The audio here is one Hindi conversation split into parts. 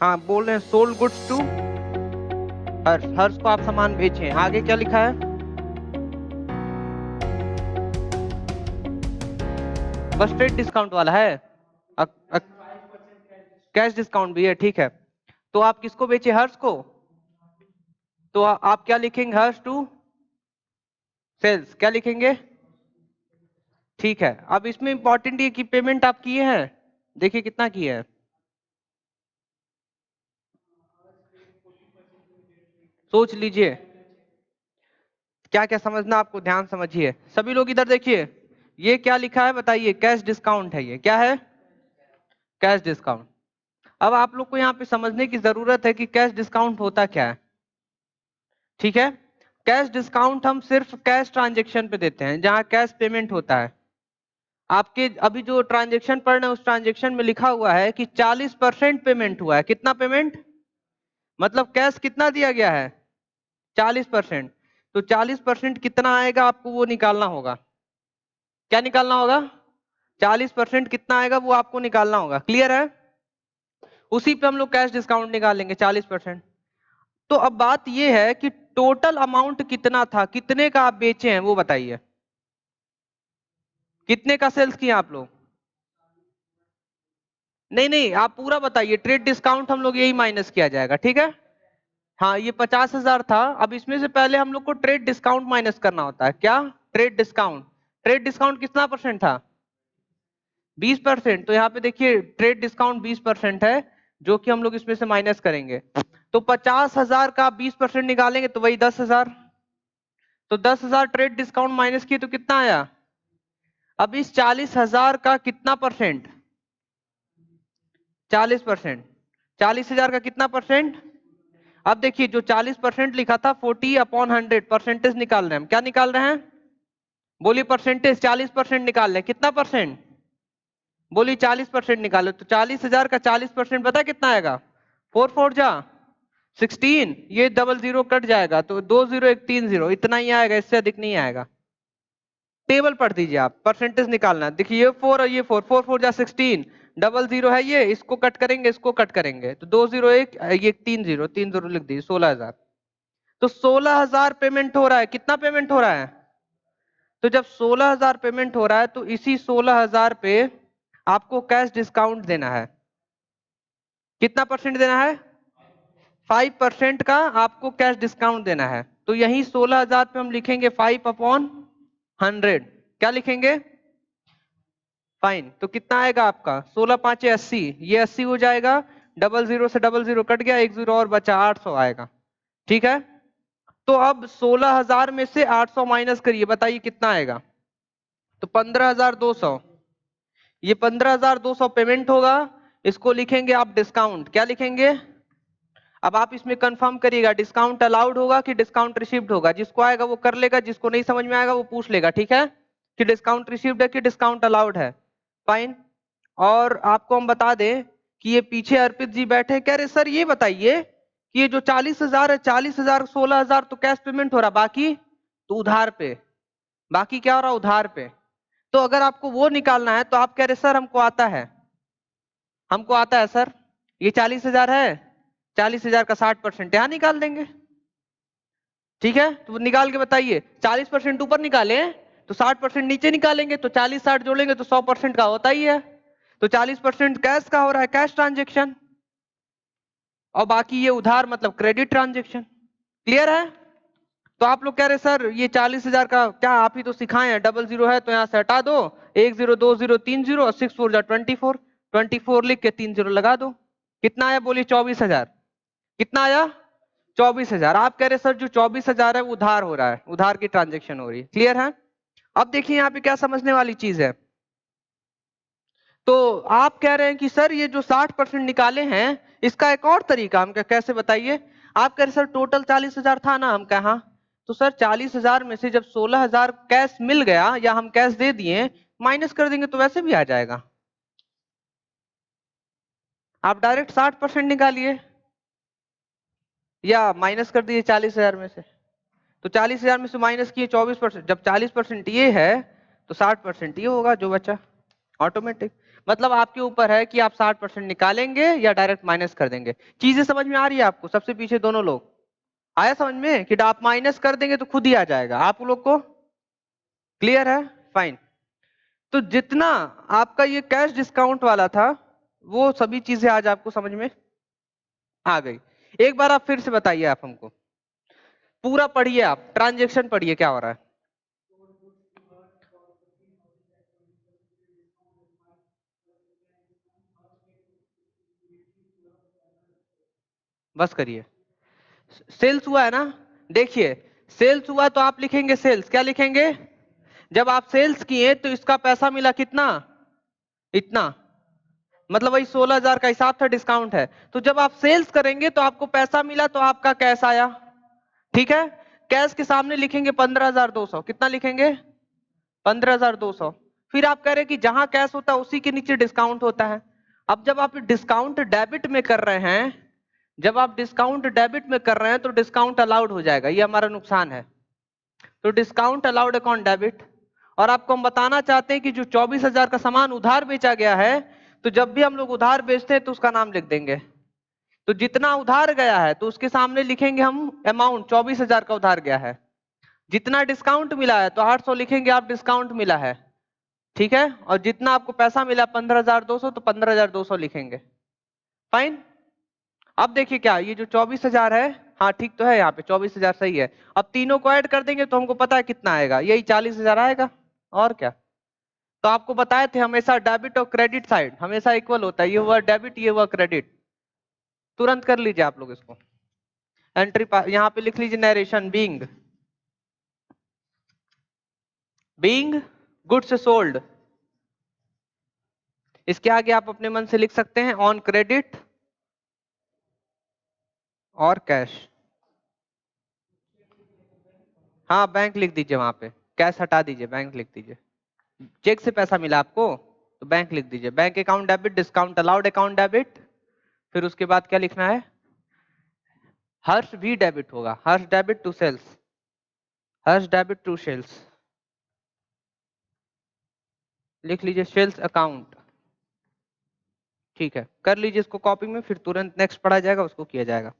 हाँ बोल रहे हैं सोल्ड गुड्स टू हर्ष, हर्ष को आप सामान बेचे। आगे क्या लिखा है? बस ट्रेड डिस्काउंट वाला है, कैश डिस्काउंट भी है, ठीक है। तो आप किसको बेचे? हर्ष को। तो आप क्या लिखेंगे? हर्ष टू सेल्स, क्या लिखेंगे? ठीक है। अब इसमें इंपॉर्टेंट ये कि पेमेंट आप किए हैं, देखिए कितना किए हैं, सोच लीजिए क्या क्या समझना आपको, ध्यान समझिए सभी लोग। इधर देखिए, ये क्या लिखा है बताइए? कैश डिस्काउंट है। ये क्या है? Cash discount. अब आप लोग को यहाँ पे समझने की जरूरत है कि कैश डिस्काउंट होता क्या है, ठीक है। कैश डिस्काउंट हम सिर्फ कैश ट्रांजेक्शन पे देते हैं, जहां कैश पेमेंट होता है। आपके अभी जो ट्रांजेक्शन पढ़ रहे हैं उस ट्रांजेक्शन में लिखा हुआ है कि 40% पेमेंट हुआ है। कितना पेमेंट? मतलब कैश कितना दिया गया है? 40%। तो 40% कितना आएगा आपको वो निकालना होगा। क्या निकालना होगा? 40% कितना आएगा वो आपको निकालना होगा। क्लियर है? उसी पे हम लोग कैश डिस्काउंट निकालेंगे 40%। तो अब बात ये है कि टोटल अमाउंट कितना था, कितने का आप बेचे हैं वो बताइए। कितने का सेल्स किया आप लोग? नहीं नहीं, आप पूरा बताइए। ट्रेड डिस्काउंट हम लोग यही माइनस किया जाएगा, ठीक है। हाँ, ये 50,000 था। अब इसमें से पहले हम लोग को ट्रेड डिस्काउंट माइनस करना होता है। क्या? Trade discount. ट्रेड डिस्काउंट कितना परसेंट था? 20%। तो यहाँ पे देखिए ट्रेड डिस्काउंट 20% है, जो कि हम लोग इसमें से माइनस करेंगे। तो 50,000 का 20% निकालेंगे तो वही 10,000। तो 10,000 ट्रेड डिस्काउंट माइनस किए तो कितना आया? अब इस 40,000 का कितना परसेंट? 40%। 40,000 का कितना परसेंट? अब देखिए जो 40% लिखा था 40/100 परसेंटेज निकाल रहे हैं हम। क्या निकाल रहे हैं? बोलिए परसेंटेज। 40% निकाल रहे हैं। कितना परसेंट? बोलिए 40% निकालो। तो 40,000 का 40% पता कितना आएगा? 4 4 जा 16। ये डबल जीरो कट जाएगा तो 2 0 1 3 0 इतना ही आएगा, इससे अधिक नहीं आएगा। टेबल पढ़ दीजिए आप, परसेंटेज निकालना। देखिए ये 4 और ये 4, 4 4 जा 16, डबल जीरो है ये, इसको कट करेंगे, इसको कट करेंगे तो 2 0 1, ये 3 0, 3 0 लिख दीजिए, 16,000। तो 16,000 पेमेंट हो रहा है। कितना पेमेंट हो रहा है? तो जब 16,000 पेमेंट हो रहा है तो इसी 16,000 पे आपको कैश डिस्काउंट देना है। कितना परसेंट देना है? 5% का आपको कैश डिस्काउंट देना है। तो यही 16,000 पे हम लिखेंगे 5/100। क्या लिखेंगे? फाइन। तो कितना आएगा आपका? 16 5 80, ये 80 हो जाएगा। डबल जीरो से डबल जीरो कट गया, एक जीरो और बचा, 800 आएगा, ठीक है। तो अब 16,000 में से 800 माइनस करिए, बताइए कितना आएगा? तो 15,200। ये 15,200 पेमेंट होगा। इसको लिखेंगे आप डिस्काउंट। क्या लिखेंगे? अब आप इसमें कंफर्म करिएगा डिस्काउंट अलाउड होगा कि डिस्काउंट रिसीव्ड होगा। जिसको आएगा वो कर लेगा, जिसको नहीं समझ में आएगा वो पूछ लेगा, ठीक है, कि डिस्काउंट रिसीव्ड है कि डिस्काउंट अलाउड है। फाइन। और आपको हम बता दें कि ये पीछे अर्पित जी बैठे हैं, कह रहे सर ये बताइए कि ये जो 40,000 है, 40,000 16,000 तो कैश पेमेंट हो रहा, बाकी तो उधार पे। बाकी क्या हो रहा? उधार पे। तो अगर आपको वो निकालना है तो आप कह रहे सर हमको आता है, हमको आता है सर। ये 40,000 है, 40,000 का 60% यहां निकाल देंगे, ठीक है। तो निकाल के बताइए। 40% ऊपर निकाले तो 60% नीचे निकालेंगे, तो 40 60 जोड़ेंगे तो 100% का होता ही है। तो 40% कैश का हो रहा है, कैश ट्रांजेक्शन, और बाकी ये उधार मतलब क्रेडिट ट्रांजेक्शन। क्लियर है? तो आप लोग कह रहे सर ये 40,000 का क्या आप ही तो सिखाए हैं, डबल जीरो है तो यहां से हटा दो, 1 0 2 0 3 0 और 6 4 जा 24, 24 लिख के 3 0 लगा दो। कितना आया? बोलिए 24,000। कितना आया? 24,000। आप कह रहे सर जो 24,000 है वो उधार हो रहा है, उधार की ट्रांजेक्शन हो रही है। क्लियर है? अब देखिए यहाँ पे क्या समझने वाली चीज है। तो आप कह रहे हैं कि सर ये जो 60% निकाले हैं इसका एक और तरीका, हम क्या कैसे बताइए? आप कह रहे सर टोटल 40,000 था ना, हम कहा हाँ। तो सर 40,000 में से जब 16,000 कैश मिल गया या हम कैश दे दिए, माइनस कर देंगे तो वैसे भी आ जाएगा। आप डायरेक्ट 60% निकालिए या माइनस कर दीजिए 40,000 में से। तो 40,000 में से माइनस किए 24%, जब 40% ये है तो 60% ये होगा जो बचा, ऑटोमेटिक। मतलब आपके ऊपर है कि आप 60% निकालेंगे या डायरेक्ट माइनस कर देंगे। चीजें समझ में आ रही है आपको? सबसे पीछे दोनों लोग आया समझ में कि आप माइनस कर देंगे तो खुद ही आ जाएगा? आप लोग को क्लियर है? फाइन। तो जितना आपका ये कैश डिस्काउंट वाला था वो सभी चीजें आज आपको समझ में आ गई। एक बार आप फिर से बताइए, आप हमको पूरा पढ़िए, आप ट्रांजेक्शन पढ़िए क्या हो रहा है। बस करिए। सेल्स हुआ है ना? देखिए, सेल्स हुआ तो आप लिखेंगे सेल्स। क्या लिखेंगे? जब आप सेल्स किए तो इसका पैसा मिला कितना? इतना। मतलब वही 16,000 का हिसाब था, डिस्काउंट है। तो जब आप सेल्स करेंगे तो आपको पैसा मिला तो आपका कैश आया। ठीक है? कैश के सामने लिखेंगे 15,200। कितना लिखेंगे? 15,200। फिर आप कह रहे हैं कि जहां कैश होता है उसी के नीचे डिस्काउंट होता है। अब जब आप डिस्काउंट डेबिट में कर रहे हैं, जब आप डिस्काउंट डेबिट में कर रहे हैं तो डिस्काउंट अलाउड हो जाएगा, ये हमारा नुकसान है। तो डिस्काउंट अलाउड अकाउंट डेबिट। और आपको हम बताना चाहते हैं कि जो 24,000 का सामान उधार बेचा गया है, तो जब भी हम लोग उधार बेचते हैं तो उसका नाम लिख देंगे। तो जितना उधार गया है तो उसके सामने लिखेंगे हम अमाउंट, 24,000 का उधार गया है। जितना डिस्काउंट मिला है तो 800 लिखेंगे आप, डिस्काउंट मिला है। ठीक है? और जितना आपको पैसा मिला 15,200 तो 15,200 लिखेंगे। फाइन। अब देखिए क्या, ये जो 24,000 है, हाँ ठीक तो है, यहाँ पे 24,000 सही है। अब तीनों को ऐड कर देंगे तो हमको पता है कितना आएगा, यही 40,000 आएगा। और क्या? तो आपको बताए थे हमेशा डेबिट और क्रेडिट साइड हमेशा इक्वल होता है। ये हुआ डेबिट, ये हुआ क्रेडिट। तुरंत कर लीजिए आप लोग इसको। एंट्री यहाँ पे लिख लीजिए नरेशन, बीइंग गुड्स सोल्ड। इसके आगे आप अपने मन से लिख सकते हैं ऑन क्रेडिट और कैश। हाँ, बैंक लिख दीजिए वहां पे, कैश हटा दीजिए, बैंक लिख दीजिए। चेक से पैसा मिला आपको तो बैंक लिख दीजिए, bank account debit, discount allowed account debit. फिर उसके बाद क्या लिखना है? हर्ष भी डेबिट होगा, Harsh debit to sales, Harsh debit to sales. लिख लीजिए सेल्स अकाउंट। ठीक है, कर लीजिए इसको कॉपी में, फिर तुरंत नेक्स्ट पढ़ा जाएगा, उसको किया जाएगा।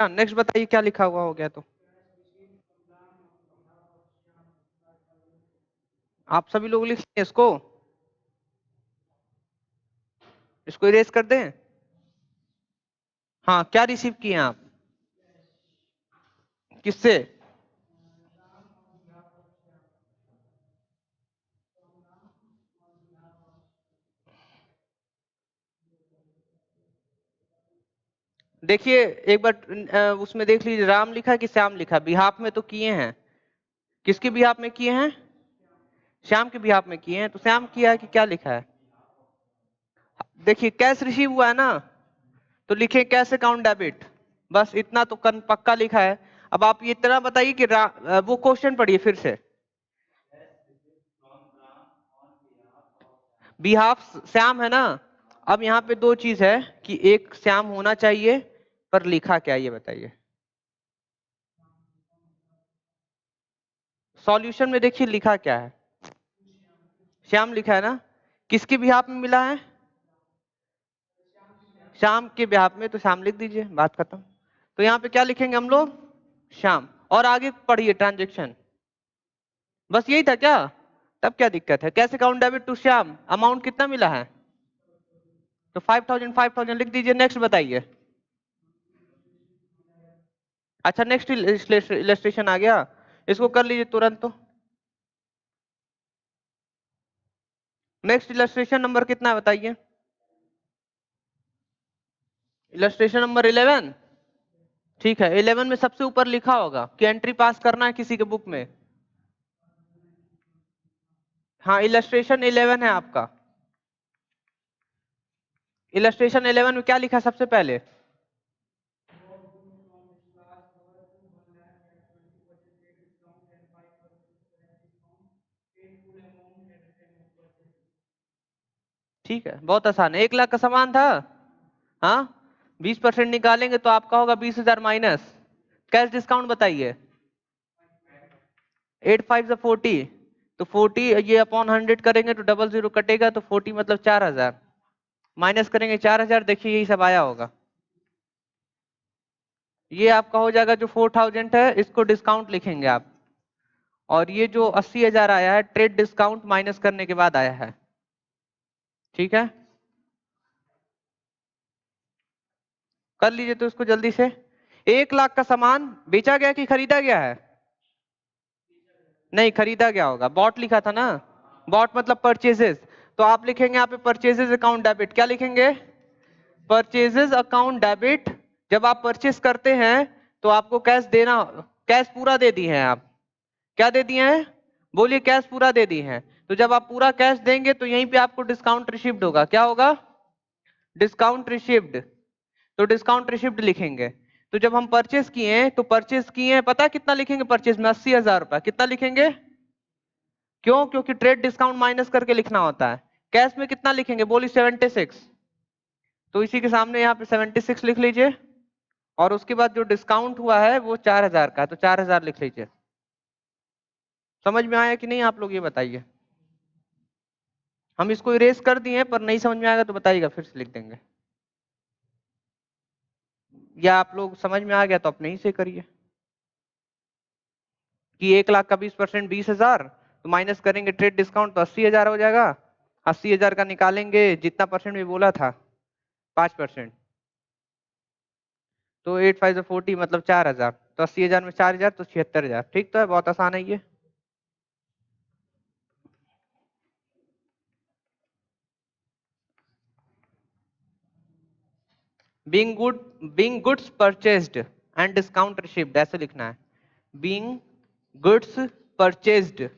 हाँ, नेक्स्ट बताइए क्या लिखा हुआ हो गया तो। आप सभी लोग लिख लें इसको, इसको इरेज कर दें। हाँ, क्या रिसीव किए आप? किससे? देखिए एक बार उसमें देख लीजिए, राम लिखा कि श्याम लिखा? बिहाफ में तो किए हैं। किसके बिहाफ में किए हैं? श्याम के बिहाफ में किए हैं। तो श्याम किया है कि क्या लिखा है? देखिए कैश रिसीव हुआ है ना, तो लिखे कैश अकाउंट डेबिट। बस इतना तो पक्का लिखा है। अब आप ये इतना बताइए कि वो क्वेश्चन पढ़िए फिर से। बिहाफ श्याम है ना? अब यहाँ पे दो चीज है कि एक श्याम होना चाहिए, पर लिखा क्या ये बताइए। सॉल्यूशन में देखिए लिखा क्या है, श्याम लिखा है ना? किसके बिहाफ में मिला है? श्याम के बिहाफ में, तो श्याम लिख दीजिए, बात खत्म। तो यहाँ पे क्या लिखेंगे हम लोग? श्याम। और आगे पढ़िए ट्रांजेक्शन। बस यही था क्या? तब क्या दिक्कत है? Cash account debit to Shyam, amount कितना मिला है? तो 5,000 5,000 लिख दीजिए। नेक्स्ट बताइए। अच्छा, नेक्स्ट इलस्ट्रेशन आ गया, इसको कर लीजिए तुरंत। तो नेक्स्ट इलस्ट्रेशन नंबर कितना है बताइए? Illustration number 11। ठीक है, 11 में सबसे ऊपर लिखा होगा कि एंट्री पास करना है किसी के बुक में। हाँ, इलस्ट्रेशन 11 है आपका। इलस्ट्रेशन 11 में क्या लिखा सबसे पहले? ठीक है, बहुत आसान है। 1 लाख का सामान था, हाँ, 20% निकालेंगे तो आपका होगा 20,000 माइनस कैश डिस्काउंट। बताइए, 8 5 40, तो 40 ये अपॉन 100 करेंगे तो 00 कटेगा, तो 40 मतलब 4,000 माइनस करेंगे 4,000। देखिए यही सब आया होगा। ये आपका हो जाएगा जो 4,000 है, इसको डिस्काउंट लिखेंगे आप। और ये जो 80,000 आया है ट्रेड डिस्काउंट माइनस करने के बाद आया है। ठीक है, कर लीजिए तो इसको जल्दी से। 1 लाख का सामान बेचा गया कि खरीदा गया है? नहीं, खरीदा गया होगा, बॉट लिखा था ना। बॉट मतलब परचेजेस, तो आप लिखेंगे यहाँ पे परचेजेस अकाउंट डेबिट। क्या लिखेंगे? Purchases account debit. जब आप परचेस करते हैं तो आपको कैश देना, कैश पूरा दे दी है आप। क्या दे दिए हैं? बोलिए, कैश पूरा दे दी है। तो जब आप पूरा कैश देंगे तो यहीं पे आपको डिस्काउंट रिसीव्ड होगा। क्या होगा? Discount received. तो डिस्काउंट रिसीव्ड लिखेंगे। तो जब हम परचेस किए हैं तो परचेस किए हैं, पता कितना लिखेंगे परचेस में? 80,000 रुपया। कितना लिखेंगे? क्यों? क्योंकि ट्रेड डिस्काउंट माइनस करके लिखना होता है। कैश में कितना लिखेंगे? बोली 76। तो इसी के सामने यहाँ पे 76 लिख लीजिए, और उसके बाद जो डिस्काउंट हुआ है वो 4,000 का है, तो 4,000 लिख लीजिए। समझ में आया कि नहीं आप लोग, ये बताइए। हम इसको इरेज कर दिए, पर नहीं समझ में आएगा तो बताइएगा, फिर से लिख देंगे। या आप लोग समझ में आ गया तो अपने ही से करिए कि 1 लाख का 20% 20,000, तो माइनस करेंगे ट्रेड डिस्काउंट तो 80,000 हो जाएगा। 80,000 का निकालेंगे, जितना परसेंट भी बोला था 5%, तो 8 5 40 मतलब 4,000, तो 80,000 में 4,000 तो 76,000। ठीक तो है, बहुत आसान है ये। Being goods purchased and discount received, ऐसे लिखना है। Being goods purchased,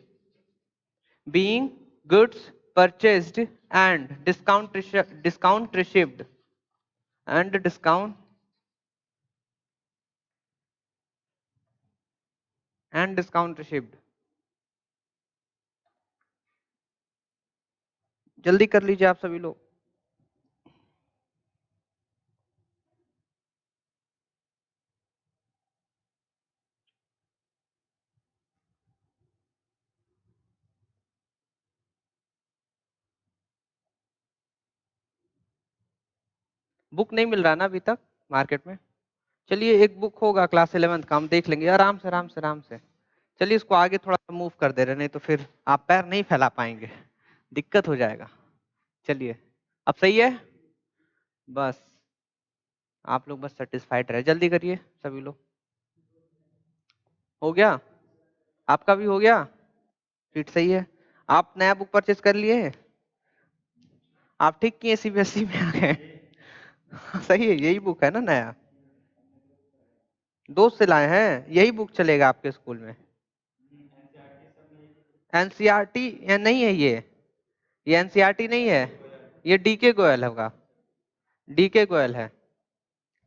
being goods purchased and discount received, and discount received. जल्दी कर लीजिए आप सभी लोग। बुक नहीं मिल रहा ना अभी तक मार्केट में? चलिए, एक बुक होगा क्लास 11th का, हम देख लेंगे आराम से आराम से आराम से। चलिए, इसको आगे थोड़ा सा मूव कर दे रहे, नहीं तो फिर आप पैर नहीं फैला पाएंगे, दिक्कत हो जाएगा। चलिए, अब सही है। बस आप लोग बस सेटिस्फाइड रहे, जल्दी करिए सभी लोग। हो गया? आपका भी हो गया? फिर सही है। आप नया बुक परचेज कर लिए? आप ठीक किए, सीबीएसई में आ गए। सही है, यही बुक है ना नया? दोस्त से लाए हैं? यही बुक चलेगा आपके स्कूल में? एनसीईआरटी नहीं है ये एनसीईआरटी नहीं है, ये डीके गोयल होगा। डीके गोयल है,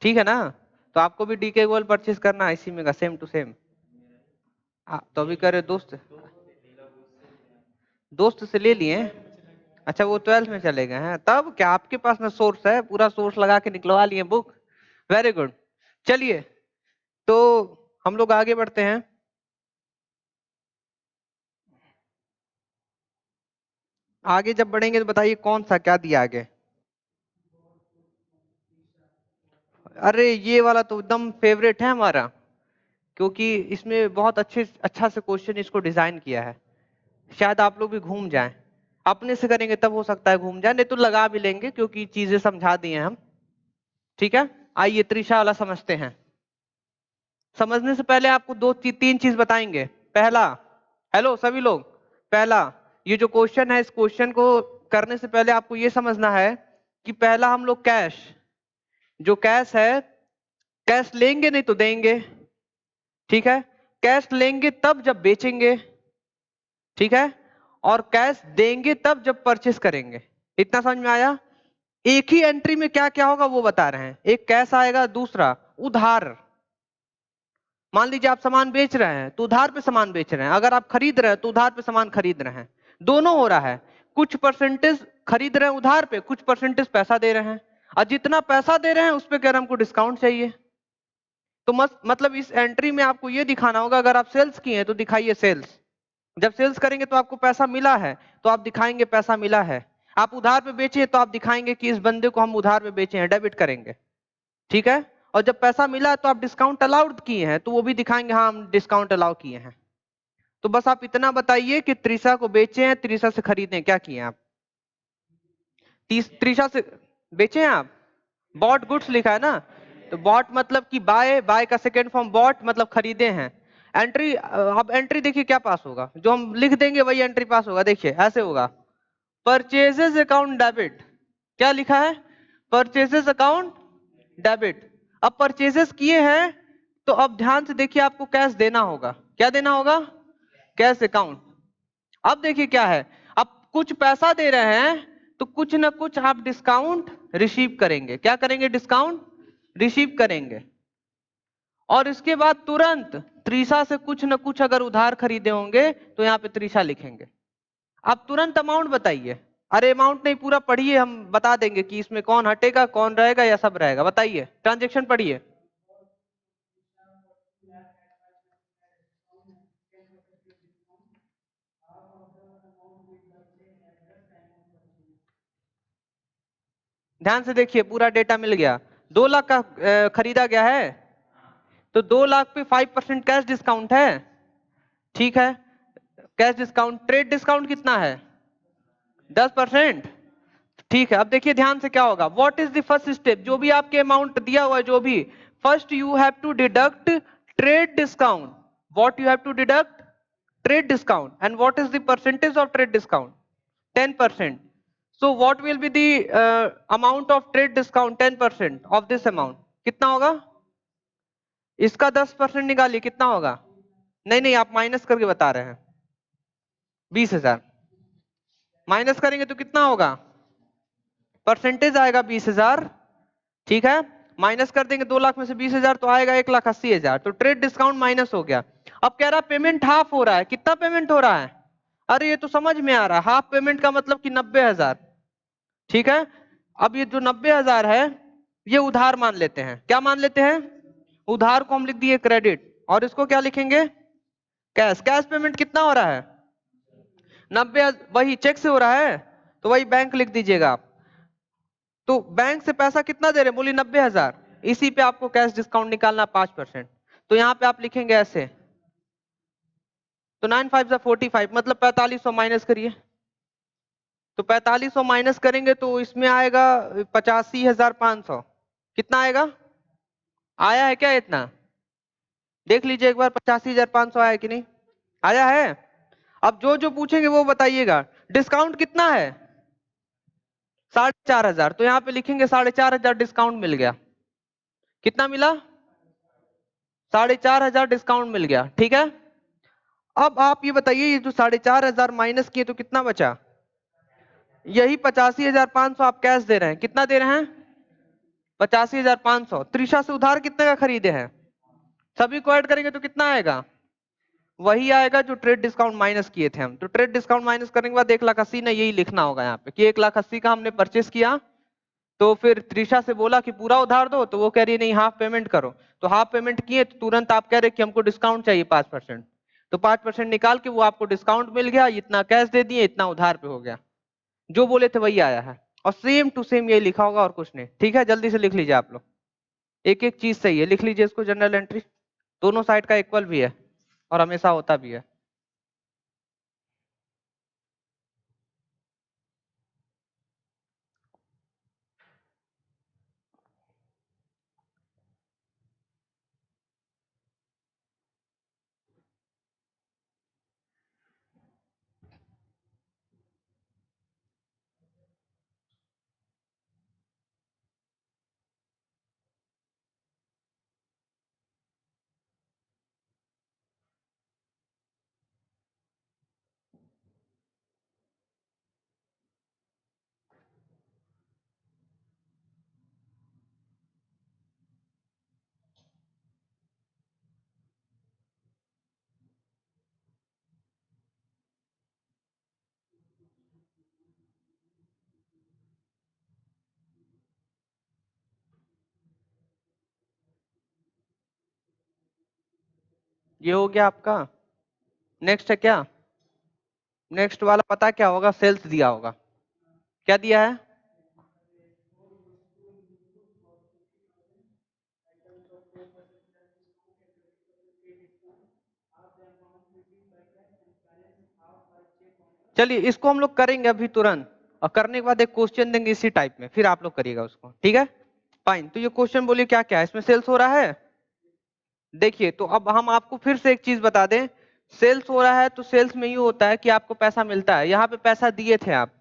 ठीक है ना? तो आपको भी डीके गोयल परचेज करना है, इसी में का सेम टू सेम। तो अभी कह रहे दोस्त, दोस्त से ले लिए? अच्छा, वो 12th में चले गए हैं, तब क्या आपके पास में सोर्स है, पूरा सोर्स लगा के निकलवा लिए बुक। Very good. चलिए, तो हम लोग आगे बढ़ते हैं। आगे जब बढ़ेंगे तो बताइए कौन सा क्या दिया आगे? अरे ये वाला तो एकदम फेवरेट है हमारा, क्योंकि इसमें बहुत अच्छा से क्वेश्चन इसको डिजाइन किया है। शायद आप लोग भी घूम जाएं, अपने से करेंगे तब हो सकता है घूम जाए, नहीं तो लगा भी लेंगे क्योंकि चीजें समझा दी हैं हम। ठीक है, आइए त्रिशा वाला समझते हैं। समझने से पहले आपको तीन चीज बताएंगे। पहला, हेलो सभी लोग, पहला, ये जो क्वेश्चन है इस क्वेश्चन को करने से पहले आपको ये समझना है कि पहला हम लोग कैश, जो कैश है, कैश लेंगे नहीं तो देंगे। ठीक है, कैश लेंगे तब जब बेचेंगे। ठीक है, और कैश देंगे तब जब परचेस करेंगे। इतना समझ में आया? एक ही एंट्री में क्या क्या होगा वो बता रहे हैं। एक कैश आएगा, दूसरा उधार। मान लीजिए आप सामान बेच रहे हैं तो उधार पे सामान बेच रहे हैं, अगर आप खरीद रहे हैं तो उधार पे सामान खरीद रहे हैं। दोनों हो रहा है, कुछ परसेंटेज खरीद रहे हैं उधार पे, कुछ परसेंटेज पैसा दे रहे हैं, और जितना पैसा दे रहे हैं उस पे कह रहे हमको डिस्काउंट चाहिए। तो मतलब इस एंट्री में आपको ये दिखाना होगा, अगर आप सेल्स किए हैं तो दिखाइए सेल्स। जब सेल्स करेंगे तो आपको पैसा मिला है तो आप दिखाएंगे पैसा मिला है। आप उधार पे बेचे तो आप दिखाएंगे कि इस बंदे को हम उधार पे बेचे हैं, डेबिट करेंगे। ठीक है? और जब पैसा मिला तो आप डिस्काउंट अलाउड किए हैं तो वो भी दिखाएंगे, हाँ हम डिस्काउंट अलाउ किए हैं। तो बस आप इतना बताइए कि त्रिशा को बेचे हैं, त्रिशा से खरीदे, क्या किए आप? त्रिशा से बेचे हैं आप, बॉट गुड्स लिखा है ना, तो बॉट मतलब कि बाय, बाय का सेकेंड फॉर्म बॉट मतलब खरीदे हैं। एंट्री, अब एंट्री देखिए क्या पास होगा, जो हम लिख देंगे वही एंट्री पास होगा। देखिए ऐसे होगा, परचेजेस अकाउंट डेबिट। क्या लिखा है? Purchases account debit. अब परचेजेस किए हैं तो अब ध्यान से देखिए, आपको कैश देना होगा। क्या देना होगा? Cash account. अब देखिए क्या है, अब कुछ पैसा दे रहे हैं तो कुछ ना कुछ आप डिस्काउंट रिसीव करेंगे। क्या करेंगे? डिस्काउंट रिसीव करेंगे। और इसके बाद तुरंत त्रिशा से कुछ ना कुछ अगर उधार खरीदे होंगे तो यहाँ पे त्रिशा लिखेंगे। आप तुरंत अमाउंट बताइए। अरे अमाउंट नहीं, पूरा पढ़िए, हम बता देंगे कि इसमें कौन हटेगा कौन रहेगा या सब रहेगा। बताइए, ट्रांजेक्शन पढ़िए। ध्यान से देखिए, पूरा डेटा मिल गया। 2 लाख का खरीदा गया है तो 2 लाख पे 5% कैश डिस्काउंट है। ठीक है, कैश डिस्काउंट। ट्रेड डिस्काउंट कितना है? 10%। ठीक है, अब देखिए ध्यान से क्या होगा। What is the first step? जो भी आपके अमाउंट दिया हुआ है, जो भी, first you have to deduct trade discount. What you have to deduct? Trade discount. And what is the percentage of trade discount? 10%. So what will be the amount of trade discount? 10% of this amount कितना होगा? इसका 10% निकालिए, कितना होगा? नहीं नहीं, आप माइनस करके बता रहे हैं। 20,000 माइनस करेंगे तो कितना होगा? परसेंटेज आएगा 20,000। ठीक है, माइनस कर देंगे 2 लाख में से 20,000 तो आएगा 1,80,000। तो ट्रेड डिस्काउंट माइनस हो गया। अब कह रहा पेमेंट हाफ हो रहा है। कितना पेमेंट हो रहा है? अरे ये तो समझ में आ रहा है, हाफ पेमेंट का मतलब कि 90,000। ठीक है, अब ये जो 90,000 है ये उधार मान लेते हैं। क्या मान लेते हैं? उधार को हम लिख दिए क्रेडिट, और इसको क्या लिखेंगे? कैश। कैश पेमेंट कितना हो रहा है? 90। वही चेक से हो रहा है तो वही बैंक लिख दीजिएगा आप। तो बैंक से पैसा कितना दे रहे हैं? बोलिए 90,000। इसी पे आपको कैश डिस्काउंट निकालना 5%। तो यहाँ पे आप लिखेंगे ऐसे, तो 9 5 45 मतलब 4500 माइनस करिए। तो 4500 माइनस करेंगे तो इसमें आएगा 85,500। कितना आएगा? आया है क्या इतना? देख लीजिए एक बार, 85,500 आया कि नहीं? आया है। अब जो जो पूछेंगे वो बताइएगा। डिस्काउंट कितना है? 4,500। तो यहाँ पे लिखेंगे 4,500 डिस्काउंट मिल गया। कितना मिला? 4,500 डिस्काउंट मिल गया। ठीक है, अब आप ये बताइए, ये जो 4,500 माइनस किए तो कितना बचा? यही 85,500 आप कैश दे रहे हैं। कितना दे रहे हैं? 85,500। त्रिशा से उधार कितने का खरीदे हैं? सभी को ऐड करेंगे तो कितना आएगा? वही आएगा जो ट्रेड डिस्काउंट माइनस किए थे हम। तो ट्रेड डिस्काउंट माइनस करने के बाद 1,80,000 ना, यही लिखना होगा यहाँ पे कि 1,80,000 का हमने परचेस किया। तो फिर त्रिशा से बोला कि पूरा उधार दो, तो वो कह रही है नहीं हाफ पेमेंट करो। तो हाफ पेमेंट किए तो तुरंत आप कह रहे कि हमको डिस्काउंट चाहिए 5%। तो 5% निकाल के वो आपको डिस्काउंट मिल गया, इतना कैश दे दिए, इतना उधार पे हो गया। जो बोले थे वही आया है, और सेम टू सेम यही लिखा होगा और कुछ नहीं। ठीक है, जल्दी से लिख लीजिए आप लोग, एक एक चीज सही है, लिख लीजिए इसको। जनरल एंट्री दोनों साइड का इक्वल भी है और हमेशा होता भी है। ये हो गया आपका। नेक्स्ट है क्या? नेक्स्ट वाला पता क्या होगा? सेल्स दिया होगा। क्या दिया है? चलिए इसको हम लोग करेंगे अभी तुरंत, और करने के बाद एक क्वेश्चन देंगे इसी टाइप में, फिर आप लोग करिएगा उसको, ठीक है? फाइन। तो ये क्वेश्चन बोलिए क्या क्या है इसमें? सेल्स हो रहा है। देखिए तो अब हम आपको फिर से एक चीज बता दें, सेल्स हो रहा है तो सेल्स में ये होता है कि आपको पैसा मिलता है। यहाँ पे पैसा दिए थे आप,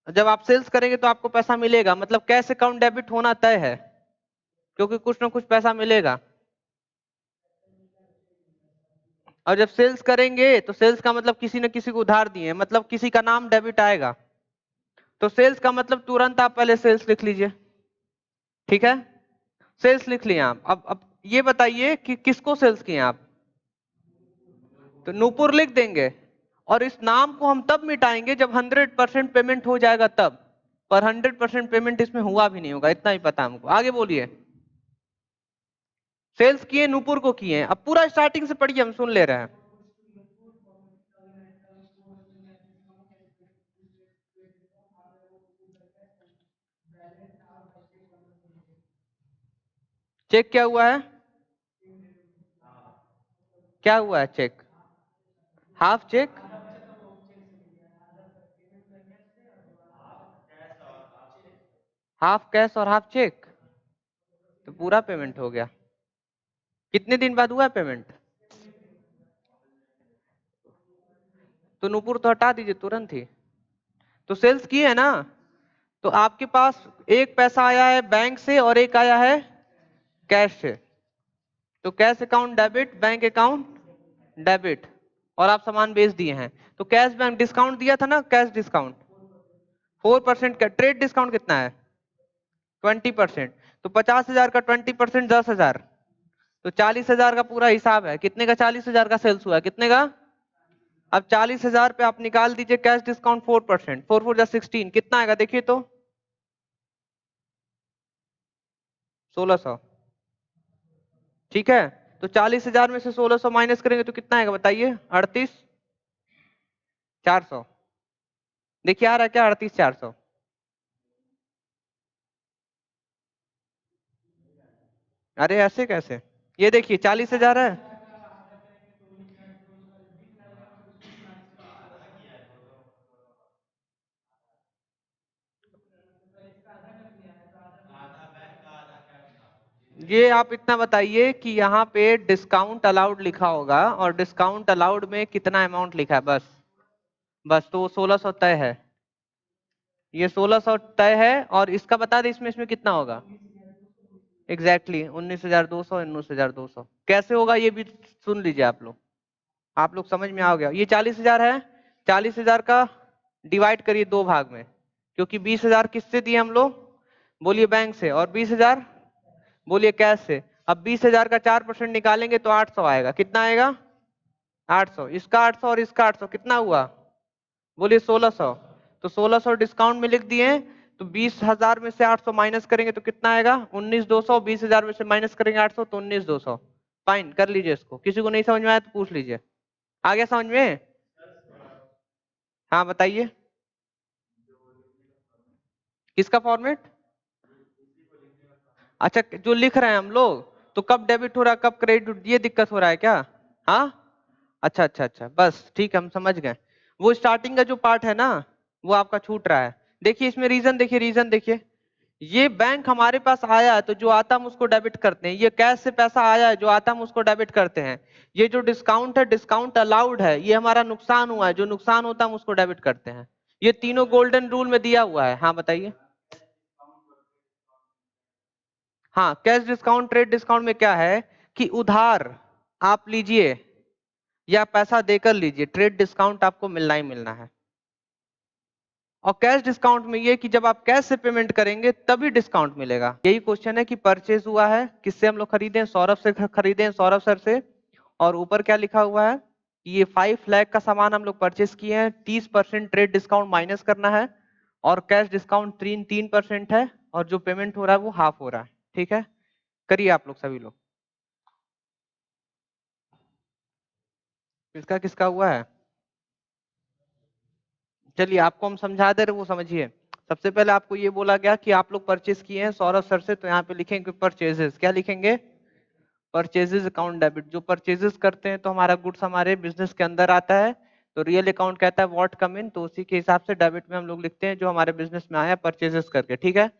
जब आप सेल्स करेंगे तो आपको पैसा मिलेगा, मतलब कैश अकाउंट डेबिट होना तय है, क्योंकि कुछ ना कुछ पैसा मिलेगा। और जब सेल्स करेंगे तो सेल्स का मतलब किसी न किसी को उधार दिए, मतलब किसी का नाम डेबिट आएगा। तो सेल्स का मतलब तुरंत आप पहले सेल्स लिख लीजिए, ठीक है? सेल्स लिख लिए आप। अब ये बताइए कि किसको सेल्स किए आप? तो नूपुर लिख देंगे, और इस नाम को हम तब मिटाएंगे जब 100% पेमेंट हो जाएगा तब। पर 100% पेमेंट इसमें हुआ भी नहीं होगा, इतना ही पता हमको। आगे बोलिए। सेल्स किए, नूपुर को किए। अब पूरा स्टार्टिंग से पढ़िए, हम सुन ले रहे हैं। चेक क्या हुआ है? क्या हुआ है check? Half check? Half cash और हाफ चेक, तो पूरा पेमेंट हो गया। कितने दिन बाद हुआ है पेमेंट? तो नूपुर तो हटा दीजिए तुरंत ही। तो सेल्स किए है ना, तो आपके पास एक पैसा आया है बैंक से और एक आया है कैश से। तो cash account debit, bank account debit, और आप सामान बेच दिए हैं। तो कैश बैंक डिस्काउंट दिया था ना, कैश डिस्काउंट 4% का। ट्रेड डिस्काउंट कितना है? 20%। तो 50,000 का 20% 10,000, तो 40,000 का पूरा हिसाब है। कितने का? 40,000 का सेल्स हुआ है। कितने का? अब 40,000 पे आप निकाल दीजिए कैश डिस्काउंट 4%, 4 4 16, कितना आएगा देखिए तो? 1,600। ठीक है, तो 40,000 में से 1,600 माइनस करेंगे तो कितना आएगा बताइए? 38,400। देखिए आ रहा है क्या? 38,400। अरे ऐसे कैसे? ये देखिए 40,000 है। ये आप इतना बताइए कि यहाँ पे डिस्काउंट अलाउड लिखा होगा, और डिस्काउंट अलाउड में कितना अमाउंट लिखा है, बस। बस तो 1,600 तय है। ये 1,600 तय है, और इसका बता दें इसमें इसमें कितना होगा? एग्जैक्टली 19,200, 19,200 कैसे होगा ये भी सुन लीजिए आप लोग। आप लोग समझ में आ गया? ये 40,000 है। 40,000 का डिवाइड करिए दो भाग में, क्योंकि 20,000 किससे दिए हम लोग? बोलिए बैंक से, और 20,000 बोलिए कैश से। अब 20,000 का 4% निकालेंगे तो 800 आएगा। कितना आएगा? 800। इसका 800 और इसका 800 कितना हुआ? बोलिए 1,600। तो 1,600 डिस्काउंट में लिख दिए। तो 20,000 में से 800 माइनस करेंगे तो कितना आएगा? 19,200। 20,000 में से माइनस करेंगे 800 तो 19,200। फाइन, कर लीजिए इसको। किसी को नहीं समझ में आया तो पूछ लीजिए। आ गया समझ में? हाँ बताइए। किसका फॉर्मेट? अच्छा, जो लिख रहे हैं हम लोग, तो कब डेबिट हो रहा है कब क्रेडिट, ये दिक्कत हो रहा है क्या? हाँ, अच्छा अच्छा अच्छा, बस ठीक है, हम समझ गए। वो स्टार्टिंग का जो पार्ट है ना, वो आपका छूट रहा है। देखिए इसमें रीजन देखिए, रीजन देखिए। ये बैंक हमारे पास आया है तो जो आता हम उसको डेबिट करते हैं। ये कैश से पैसा आया है, जो आता हम उसको डेबिट करते हैं। ये जो डिस्काउंट है, डिस्काउंट अलाउड है, ये हमारा नुकसान हुआ है, जो नुकसान होता है हम उसको डेबिट करते हैं। ये तीनों गोल्डन रूल में दिया हुआ है। हाँ बताइए। हाँ, कैश डिस्काउंट, ट्रेड डिस्काउंट में क्या है कि उधार आप लीजिए या पैसा देकर लीजिए, ट्रेड डिस्काउंट आपको मिलना ही मिलना है। और कैश डिस्काउंट में ये कि जब आप कैश से पेमेंट करेंगे तभी डिस्काउंट मिलेगा। यही क्वेश्चन है कि परचेज हुआ है, किससे हम लोग खरीदे? सौरभ से खरीदे, सौरभ सर से। और ऊपर क्या लिखा हुआ है कि ये 5 लाख का सामान हम लोग परचेज किए हैं, 30% ट्रेड डिस्काउंट माइनस करना है, और कैश डिस्काउंट 3% है, और जो पेमेंट हो रहा है वो हाफ हो रहा है। ठीक है, करिए आप लोग सभी लोग। किसका किसका हुआ है? चलिए आपको हम समझा दे रहे, वो समझिए। सबसे पहले आपको ये बोला गया कि आप लोग परचेज किए हैं सौरभ सर से, तो यहाँ पे लिखेंगे परचेजेस। क्या लिखेंगे? Purchases account debit. जो परचेजेस करते हैं तो हमारा गुड्स हमारे बिजनेस के अंदर आता है, तो रियल अकाउंट कहता है व्हाट कम इन, तो उसी के हिसाब से डेबिट में हम लोग लिखते हैं जो हमारे बिजनेस में आया परचेजेस करके। ठीक है,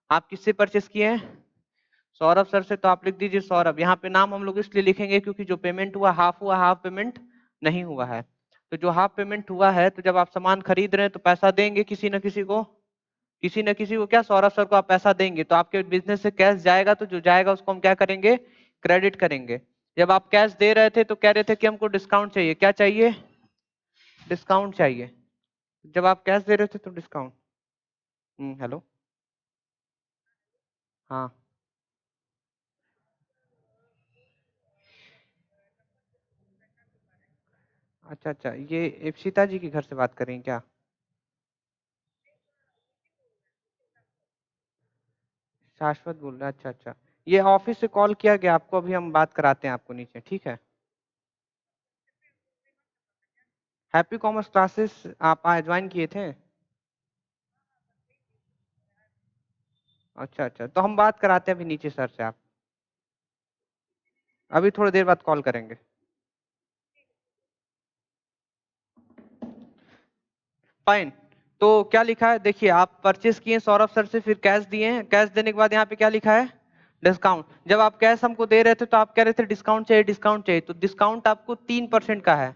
आप किससे परचेज किए हैं? सौरभ सर से, तो आप लिख दीजिए सौरभ। यहाँ पे नाम हम लोग इसलिए लिखेंगे क्योंकि जो पेमेंट हुआ, हाफ पेमेंट नहीं हुआ है। तो जो हाफ पेमेंट हुआ है, तो जब आप सामान खरीद रहे हैं तो पैसा देंगे किसी न किसी को, किसी न किसी को क्या, सौरभ सर को आप पैसा देंगे, तो आपके बिजनेस से कैश जाएगा, तो जो जाएगा उसको हम क्या करेंगे? क्रेडिट करेंगे। जब आप कैश दे रहे थे तो कह रहे थे कि हमको डिस्काउंट चाहिए। क्या चाहिए? डिस्काउंट चाहिए। जब आप कैश दे रहे थे तो डिस्काउंट। हेलो। हाँ। अच्छा अच्छा, ये इप्सिता जी के घर से बात करें क्या? शाश्वत बोल रहे हैं, अच्छा अच्छा। ये ऑफिस से कॉल किया गया आपको, अभी हम बात कराते हैं आपको नीचे, ठीक है? हैप्पी कॉमर्स क्लासेस आप ज्वाइन किए थे? अच्छा अच्छा, तो हम बात कराते हैं अभी नीचे सर से। आप अभी थोड़ी देर बाद कॉल करेंगे। फाइन। तो क्या लिखा है देखिए, आप परचेस किए सौरभ सर से, फिर कैश दिए हैं, कैश देने के बाद यहाँ पे क्या लिखा है? डिस्काउंट। जब आप कैश हमको दे रहे थे तो आप कह रहे थे डिस्काउंट चाहिए, डिस्काउंट चाहिए, तो डिस्काउंट आपको 3% का है।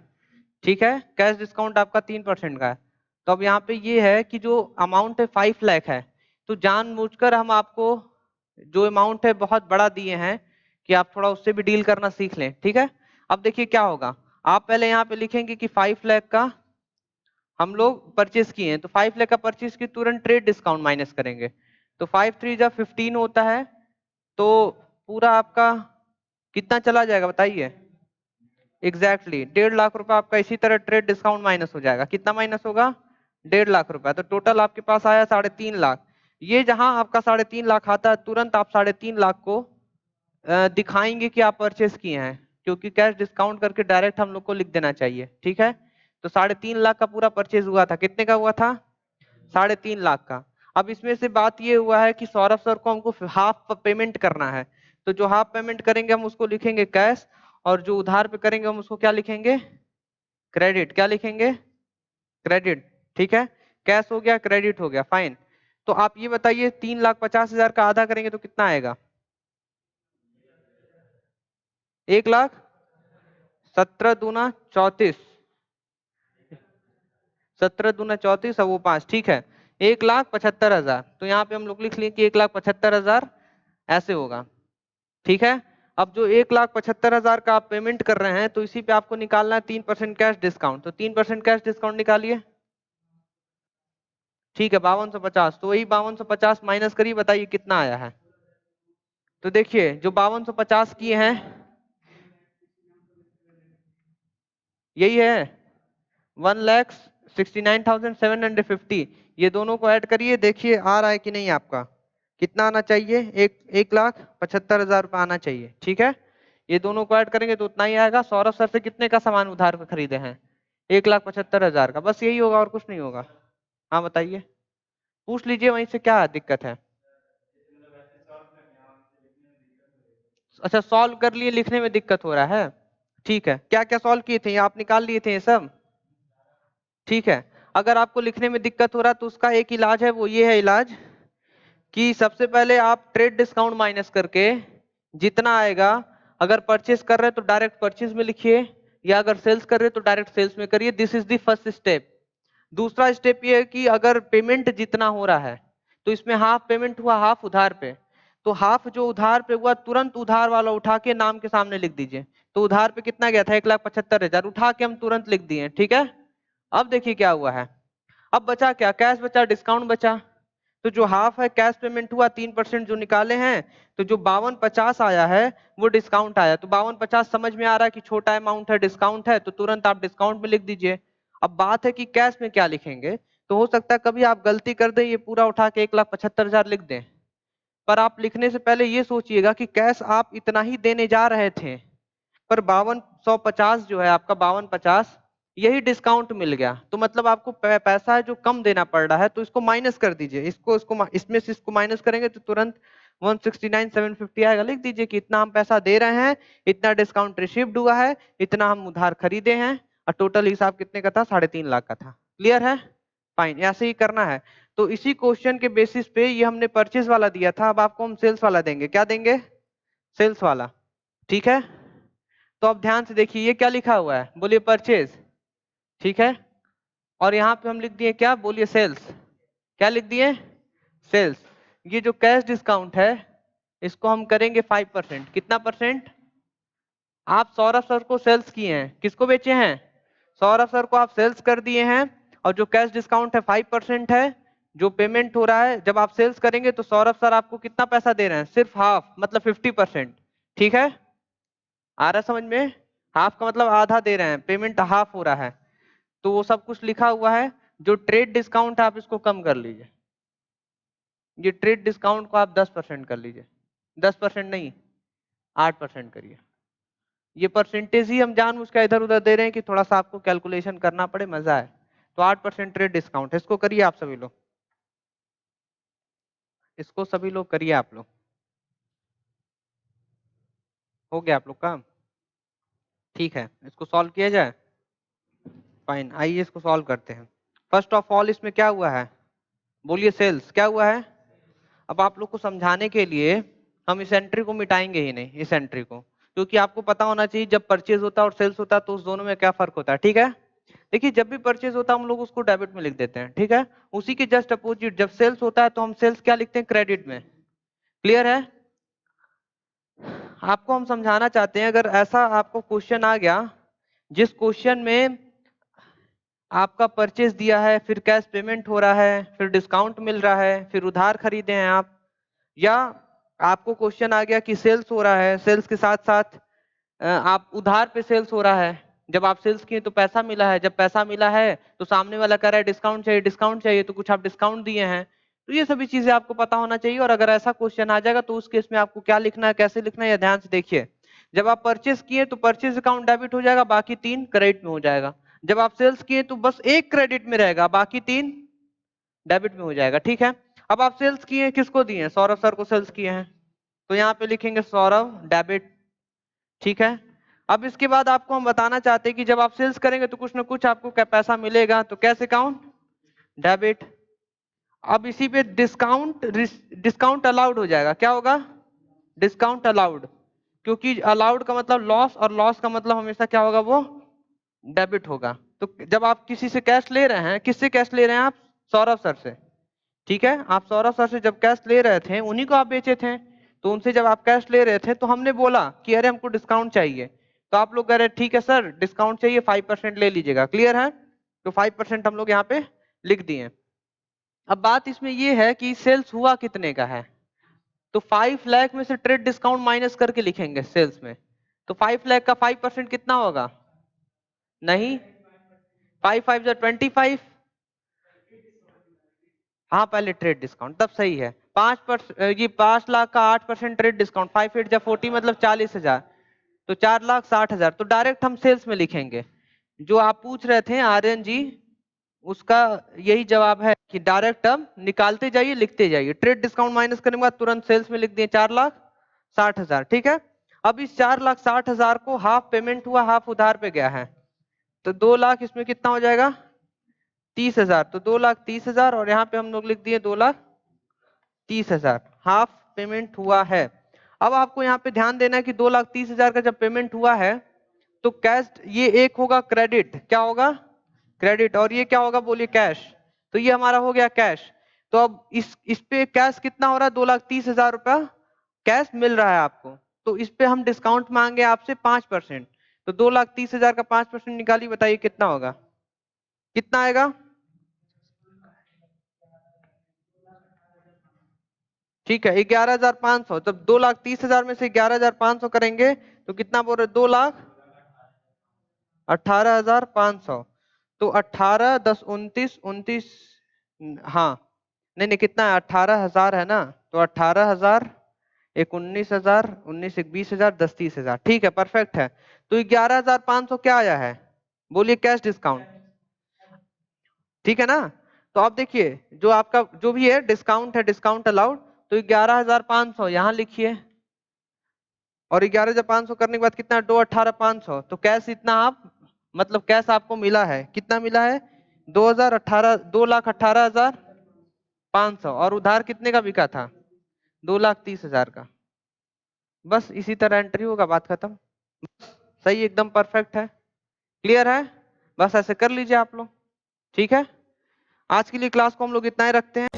ठीक है, कैश डिस्काउंट आपका 3% का है। तो अब यहाँ पे ये है कि जो अमाउंट है 5 लाख है, तो जानबूझकर हम आपको जो अमाउंट है बहुत बड़ा दिए हैं कि आप थोड़ा उससे भी डील करना सीख लें। ठीक है, अब देखिए क्या होगा। आप पहले यहाँ पे लिखेंगे कि 5 लाख का हम लोग परचेस किए हैं, तो 5 लाख का परचेस की तुरंत ट्रेड डिस्काउंट माइनस करेंगे, तो 5×3 = 15 होता है। तो पूरा आपका कितना चला जाएगा बताइए? एग्जैक्टली 1.5 लाख रुपए आपका इसी तरह ट्रेड डिस्काउंट माइनस हो जाएगा। कितना माइनस होगा? 1.5 लाख रुपए। तो टोटल आपके पास आया 3.5 लाख। ये जहां आपका 3.5 लाख आता है, तुरंत आप 3.5 लाख को दिखाएंगे कि आप परचेस किए हैं, क्योंकि कैश डिस्काउंट करके डायरेक्ट हम लोग को लिख देना चाहिए। ठीक है, तो 3.5 लाख का पूरा परचेज हुआ था। कितने का हुआ था? 3.5 लाख का। अब इसमें से बात ये हुआ है कि सौरभ सर को हमको हाफ पेमेंट करना है, तो जो हाफ पेमेंट करेंगे हम उसको लिखेंगे कैश, और जो उधार पे करेंगे हम उसको क्या लिखेंगे? क्रेडिट। क्या लिखेंगे? क्रेडिट। ठीक है, कैश हो गया, क्रेडिट हो गया, फाइन। तो आप ये बताइए 3,50,000 का आधा करेंगे तो कितना आएगा? 1 लाख। 17×2 = 34। 17×2 = 34 और वो 5। ठीक है, 1,75,000। तो यहाँ पे हम लोग लिख लिए कि 1,75,000 ऐसे होगा। ठीक है, अब जो 1,75,000 का आप पेमेंट कर रहे हैं, तो इसी पे आपको निकालना है 3% कैश डिस्काउंट, तो 3% कैश डिस्काउंट निकालिए। ठीक है, 5250। तो वही 5250 माइनस करिए, बताइए कितना आया है? तो देखिए जो 5250 किए हैं, यही है 1,69,750। ये दोनों को ऐड करिए, देखिए आ रहा है कि नहीं आपका? कितना आना चाहिए? 1,75,000 रुपये आना चाहिए। ठीक है, ये दोनों को ऐड करेंगे तो उतना ही आएगा। सौरभ सर से कितने का सामान उधार पे खरीदे हैं? 1,75,000 का। बस यही होगा और कुछ नहीं होगा। हाँ बताइए, पूछ लीजिए वहीं से क्या दिक्कत है। अच्छा, सॉल्व कर लिए, लिखने में दिक्कत हो रहा है। ठीक है, क्या क्या सॉल्व किए थे? ये आप निकाल लिए थे ये सब? ठीक है, अगर आपको लिखने में दिक्कत हो रहा है तो उसका एक इलाज है, वो ये है इलाज कि सबसे पहले आप ट्रेड डिस्काउंट माइनस करके जितना आएगा, अगर परचेस कर रहे हैं तो डायरेक्ट परचेस में लिखिए, या अगर सेल्स कर रहे हैं तो डायरेक्ट सेल्स में करिए। This is the first step. दूसरा स्टेप ये है कि अगर पेमेंट जितना हो रहा है, तो इसमें हाफ पेमेंट हुआ, हाफ उधार पे, तो हाफ जो उधार पे हुआ तुरंत उधार वाला उठा के नाम के सामने लिख दीजिए। तो उधार पे कितना गया था? 1,75,000 उठा के हम तुरंत लिख दिए। ठीक है, अब देखिए क्या हुआ है। अब बचा क्या? कैश बचा, डिस्काउंट बचा। तो जो हाफ है कैश पेमेंट हुआ, 3% जो निकाले हैं, तो जो 5250 आया है वो डिस्काउंट आया। तो 5250 समझ में आ रहा है कि छोटा अमाउंट है, डिस्काउंट है, तो तुरंत आप डिस्काउंट में लिख दीजिए। अब बात है कि कैश में क्या लिखेंगे, तो हो सकता है कभी आप गलती कर दें, ये पूरा उठा के 1,75,000 लिख दें। पर आप लिखने से पहले ये सोचिएगा कि कैश आप इतना ही देने जा रहे थे, पर 5250 जो है आपका 5250 यही डिस्काउंट मिल गया, तो मतलब आपको पैसा है जो कम देना पड़ रहा है, तो इसको माइनस कर दीजिए, इसको इसमें से इसको माइनस करेंगे तो तुरंत 169,750 आएगा। लिख दीजिए कि इतना हम पैसा दे रहे हैं, इतना डिस्काउंट रिसीव्ड हुआ है, इतना हम उधार खरीदे हैं, और टोटल हिसाब कितने का था, 3.5 लाख का था। क्लियर है? फाइन, ऐसे ही करना है। तो इसी क्वेश्चन के बेसिस पे ये हमने परचेज वाला दिया था, अब आपको हम सेल्स वाला देंगे। क्या देंगे? सेल्स वाला। ठीक है, तो अब ध्यान से देखिए ये क्या लिखा हुआ है, बोलिए परचेज। ठीक है, और यहाँ पे हम लिख दिए क्या, बोलिए सेल्स। क्या लिख दिए? सेल्स। ये जो कैश डिस्काउंट है इसको हम करेंगे 5%। कितना परसेंट? आप सौरभ सर को सेल्स किए हैं, किसको बेचे हैं? सौरभ सर को आप सेल्स कर दिए हैं, और जो कैश डिस्काउंट है 5% है, जो पेमेंट हो रहा है जब आप सेल्स करेंगे तो सौरभ सर आपको कितना पैसा दे रहे हैं? सिर्फ हाफ, मतलब 50%। ठीक है, आ रहा समझ में? हाफ का मतलब आधा दे रहे हैं, पेमेंट हाफ हो रहा है। तो वो सब कुछ लिखा हुआ है। जो ट्रेड डिस्काउंट है आप इसको कम कर लीजिए, ये ट्रेड डिस्काउंट को आप 10% कर लीजिए। 10% नहीं, 8% करिए। ये परसेंटेज ही हम जानबूझ के इधर उधर दे रहे हैं कि थोड़ा सा आपको कैलकुलेशन करना पड़े, मजा है। तो 8% ट्रेड डिस्काउंट है, इसको करिए आप सभी लोग, इसको सभी लोग करिए आप लोग। हो गया आप लोग का? ठीक है, इसको सॉल्व किया जाए। फाइन, आइए इसको सॉल्व करते हैं। फर्स्ट ऑफ ऑल इसमें क्या हुआ है, बोलिए सेल्स क्या हुआ है। अब आप लोग को समझाने के लिए हम इस एंट्री को मिटाएंगे ही नहीं, इस एंट्री को, क्योंकि आपको पता होना चाहिए जब परचेज होता है और सेल्स होता है तो उस दोनों में क्या फर्क होता है। ठीक है, देखिए जब भी परचेज होता है हम लोग उसको डेबिट में लिख देते हैं, ठीक है। उसी के जस्ट अपोजिट जब सेल्स होता है तो हम सेल्स क्या लिखते हैं, क्रेडिट में। क्लियर है? आपको हम समझाना चाहते हैं, अगर ऐसा आपको क्वेश्चन आ गया जिस क्वेश्चन में आपका परचेज दिया है, फिर कैश पेमेंट हो रहा है, फिर डिस्काउंट मिल रहा है, फिर उधार खरीदे हैं आप, या आपको क्वेश्चन आ गया कि सेल्स हो रहा है, सेल्स के साथ साथ आप उधार पे सेल्स हो रहा है, जब आप सेल्स किए तो पैसा मिला है, जब पैसा मिला है तो सामने वाला कह रहा है डिस्काउंट चाहिए, डिस्काउंट चाहिए, तो कुछ आप डिस्काउंट दिए हैं, तो ये सभी चीजें आपको पता होना चाहिए। और अगर ऐसा क्वेश्चन आ जाएगा तो उस केस में आपको क्या लिखना है, कैसे लिखना है, या ध्यान से देखिए। जब आप परचेस किए तो परचेज अकाउंट डेबिट हो जाएगा, बाकी 3 क्रेडिट में हो जाएगा। जब आप सेल्स किए तो बस 1 क्रेडिट में रहेगा, बाकी 3 डेबिट में हो जाएगा। ठीक है, अब आप सेल्स किए, किसको दिए? सौरभ सर को सेल्स किए हैं, तो यहाँ पे लिखेंगे सौरभ डेबिट। ठीक है, अब इसके बाद आपको हम बताना चाहते हैं कि जब आप सेल्स करेंगे तो कुछ ना कुछ आपको क्या पैसा मिलेगा, तो कैसे अकाउंट, डेबिट। अब इसी पे डिस्काउंट, डिस्काउंट अलाउड हो जाएगा। क्या होगा? डिस्काउंट अलाउड, क्योंकि अलाउड का मतलब लॉस, और लॉस का मतलब हमेशा क्या होगा, वो डेबिट होगा। तो जब आप किसी से कैश ले रहे हैं, किससे कैश ले रहे हैं आप? सौरभ सर से। ठीक है, आप सौरभ सर से जब कैश ले रहे थे, उन्हीं को आप बेचे थे, तो उनसे जब आप कैश ले रहे थे तो हमने बोला कि अरे हमको डिस्काउंट चाहिए, तो आप लोग कह रहे ठीक है सर डिस्काउंट चाहिए, 5% ले लीजिएगा। क्लियर है? तो 5% हम लोग यहाँ पे लिख दिए। अब बात इसमें ये है कि सेल्स हुआ कितने का है, तो 5 लाख में से ट्रेड डिस्काउंट माइनस करके लिखेंगे सेल्स में। तो 5 लाख का 5% कितना होगा? नहीं, 5 5 25। हाँ पहले ट्रेड डिस्काउंट, तब सही है। 5%, ये 5 लाख का 8% ट्रेड डिस्काउंट, 5 8 जा 40 मतलब 40,000, तो 4,60,000, तो डायरेक्ट हम सेल्स में लिखेंगे। जो आप पूछ रहे थे आर्यन जी, उसका यही जवाब है कि डायरेक्ट अब निकालते जाइए, लिखते जाइए, ट्रेड डिस्काउंट माइनस करने के बाद तुरंत सेल्स में लिख दिए 4,60,000। ठीक है, अब इस 4,60,000 को हाफ पेमेंट हुआ, हाफ उधार पे गया है, तो 2 लाख इसमें कितना हो जाएगा? 30,000, तो 2,30,000, और यहाँ पे हम लोग लिख दिए 2,30,000 हाफ पेमेंट हुआ है। अब आपको यहाँ पे ध्यान देना है कि 2,30,000 का जब पेमेंट हुआ है तो कैश, ये एक होगा क्रेडिट, क्या होगा? क्रेडिट, और ये क्या होगा, बोलिए कैश। तो ये हमारा हो गया कैश। तो अब इस पे कैश कितना हो रहा है? 2,30,000 रुपया कैश मिल रहा है आपको, तो इस पे हम डिस्काउंट मांगे आपसे 5%, तो 2,30,000 का 5% निकालिए, बताइए कितना होगा, कितना आएगा? ठीक है, 11,500। जब 2,30,000 में से 11,500 करेंगे तो कितना बोल रहे? 2,18,500। तो 18 10 29 29, हाँ नहीं नहीं, कितना है? 18,000 है ना, तो 18,000 एक 19,000, 19 एक 20,000, 10 30,000, ठीक है, परफेक्ट है। तो 11,500 क्या आया है? बोलिए कैश डिस्काउंट, ठीक है ना। तो आप देखिए जो आपका जो भी है डिस्काउंट है, डिस्काउंट अलाउड, तो 11,500 यहां लिखिए, और 11,500 करने के बाद कितना, 2,18,500, तो कैश इतना आप मतलब कैश आपको मिला है, कितना मिला है, 2,18,500, और उधार कितने का बिका था, 2,30,000 का। बस इसी तरह एंट्री होगा, बात खत्म। सही, एकदम परफेक्ट है, क्लियर है, बस ऐसे कर लीजिए आप लोग, ठीक है। आज के लिए क्लास को हम लोग इतना ही रखते हैं।